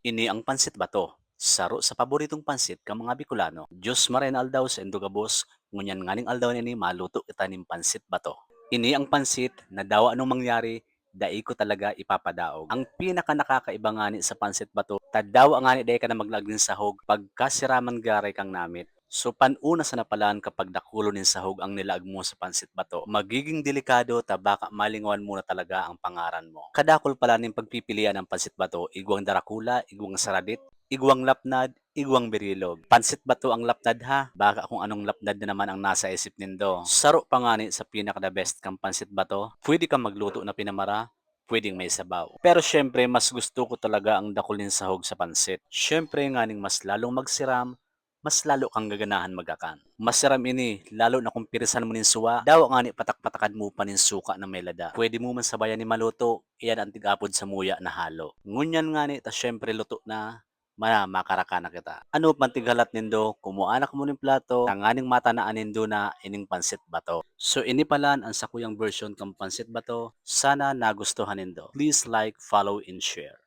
Ini ang pansit bato. Saro sa paboritong pansit ka mga Bicolano. Diyos maray na aldaw sa Indogabos, ngunyan nganing aldaw nini maluto kita ning pansit bato. Ini ang pansit na dawa anong mangyari, dai ko talaga ipapadaog. Ang pinaka nakakaiba ngani sa pansit bato, tadawa ngani dai ka na maglaging sahog pagkasiraman garay kang namit. So panuna sa napalaan kapag nakulo nin sahog ang nilaag mo sa pansit bato, magiging delikado ta baka malingawan muna talaga ang pangaran mo. Kadakol pala ning pagpipilian ng pansit bato, igwang darakula, igwang saradit, igwang lapnad, igwang birilog. Pansit bato ang lapnad ha, baka kung anong lapnad na naman ang nasa isip nindo. Saro pa ngani sa pinaka the best kang pansit bato, pwede kang magluto na pinamara, pwedeng may sabaw. Pero syempre, mas gusto ko talaga ang dakulin sahog sa pansit. Syempre nganing mas lalong magsiram, mas lalo kang gaganahan magakan. Masiram ini, lalo na kung pirisan mo nin suwa, daw nga ni patak-patakan mo pa nin suka na may lada. Pwede mo man sabayan ni maluto, iyan ang tigapod sa muya na halo. Ngunyan nga ni, tas syempre luto na, makaraka na kita. Ano man tighalat nindo, kumuanak mo nin plato, tanganing mata na anindo na ining pansit bato. So ini palan ang sakuyang version kang pansit bato, sana nagustuhan nindo. Please like, follow, and share.